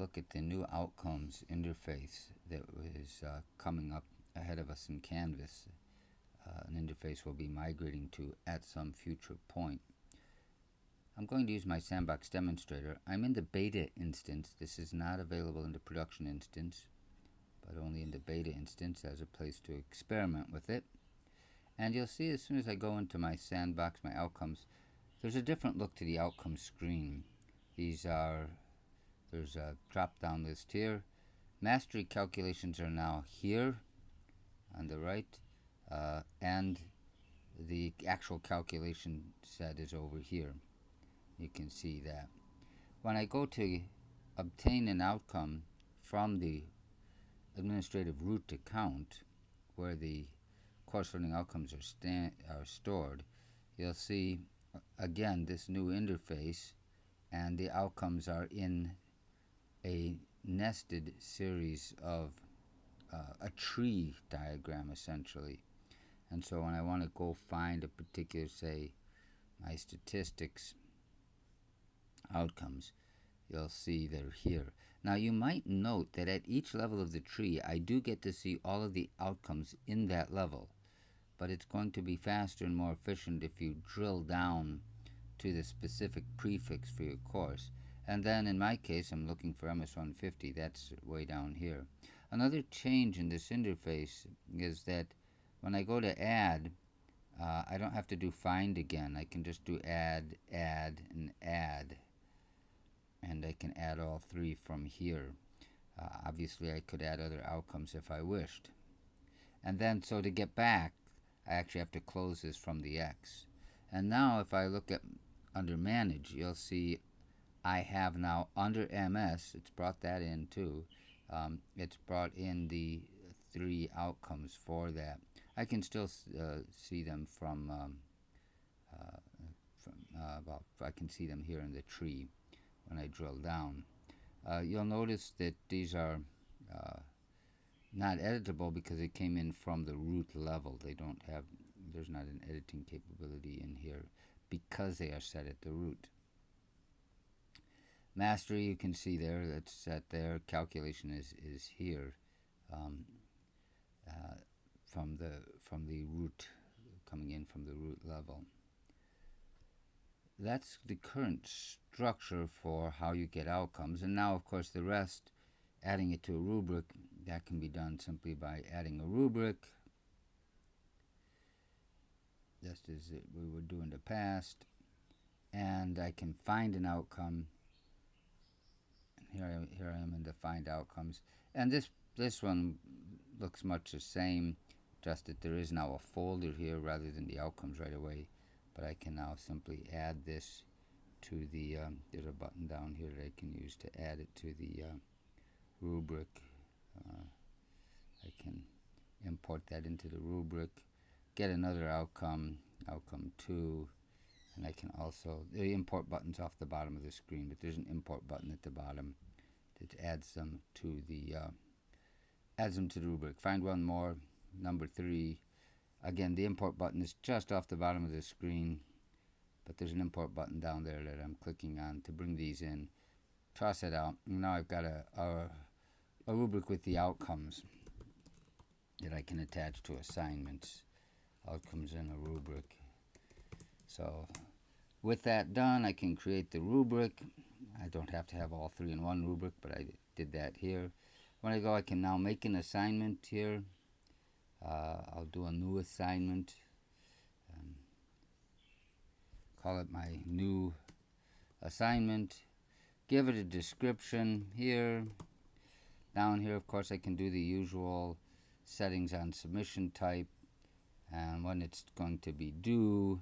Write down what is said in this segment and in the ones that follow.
look at the new outcomes interface that is coming up ahead of us in Canvas. An interface we'll be migrating to at some future point. I'm going to use my sandbox demonstrator. I'm in the beta instance. This is not available in the production instance, but only in the beta instance as a place to experiment with it. And you'll see as soon as I go into my sandbox, my outcomes, there's a different look to the outcome screen. There's a drop-down list here. Mastery calculations are now here on the right, and the actual calculation set is over here. You can see that. When I go to obtain an outcome from the administrative root account, where the course learning outcomes are stored, you'll see again this new interface, and the outcomes are in a nested series of a tree diagram essentially. And so when I want to go find a particular, say, my statistics outcomes, you'll see they're here. Now you might note that at each level of the tree I do get to see all of the outcomes in that level, but it's going to be faster and more efficient if you drill down to the specific prefix for your course. And then in my case I'm looking for MS-150, that's way down here. Another change in this interface is that when I go to add, I don't have to do find again. I can just do add, add, and add. And I can add all three from here. Obviously I could add other outcomes if I wished. And then so to get back, I actually have to close this from the X. And now if I look at under manage, you'll see I have now under MS, it's brought that in too, it's brought in the three outcomes for that. I can still see them I can see them here in the tree when I drill down. You'll notice that these are not editable because they came in from the root level. There's not an editing capability in here because they are set at the root. Mastery, you can see there, that's set there. Calculation is here from the root, coming in from the root level. That's the current structure for how you get outcomes. And now, of course, the rest, adding it to a rubric, that can be done simply by adding a rubric, just as we would do in the past. And I can find an outcome. Here I am in the find outcomes. And this one looks much the same, just that there is now a folder here rather than the outcomes right away. But I can now simply add this to the, there's a button down here that I can use to add it to the rubric. I can import that into the rubric, get another outcome, outcome 2, and I can also, the import button's off the bottom of the screen, but there's an import button at the bottom that adds them to the rubric. Find one more, number 3. Again, the import button is just off the bottom of the screen, but there's an import button down there that I'm clicking on to bring these in. Toss it out. And now I've got a rubric with the outcomes that I can attach to assignments. Outcomes in a rubric. So with that done, I can create the rubric. I don't have to have all 3 in one rubric, but I did that here. When I go, I can now make an assignment here. I'll do a new assignment. Call it my new assignment. Give it a description here. Down here, of course, I can do the usual settings on submission type and when it's going to be due,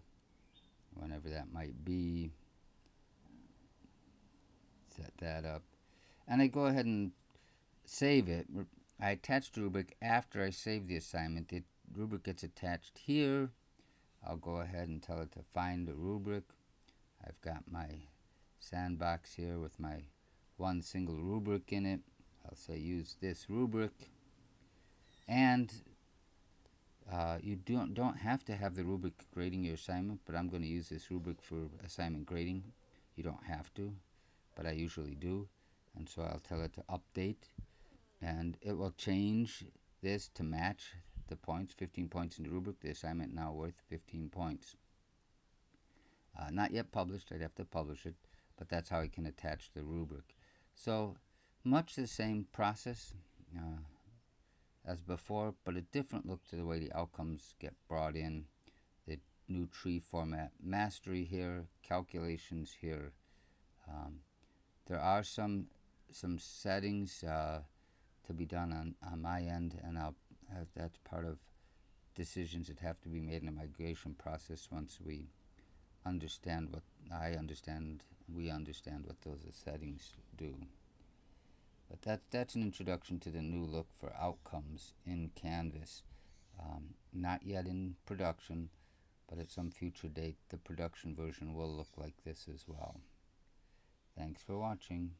whenever that might be. Set that up. And I go ahead and save it. I attach the rubric after I save the assignment. The rubric gets attached here. I'll go ahead and tell it to find the rubric. I've got my sandbox here with my one single rubric in it. I'll say use this rubric. And you don't have to have the rubric grading your assignment, but I'm going to use this rubric for assignment grading. You don't have to, but I usually do. And so I'll tell it to update, and it will change this to match the points. 15 points in the rubric. The assignment now worth 15 points. Not yet published. I'd have to publish it, but that's how I can attach the rubric. So much the same process as before, but a different look to the way the outcomes get brought in. The new tree format, mastery here, calculations here. There are some settings to be done on my end, and that's part of decisions that have to be made in the migration process once we understand what we understand what those settings do. But that's an introduction to the new look for outcomes in Canvas. Not yet in production, but at some future date, the production version will look like this as well. Thanks for watching.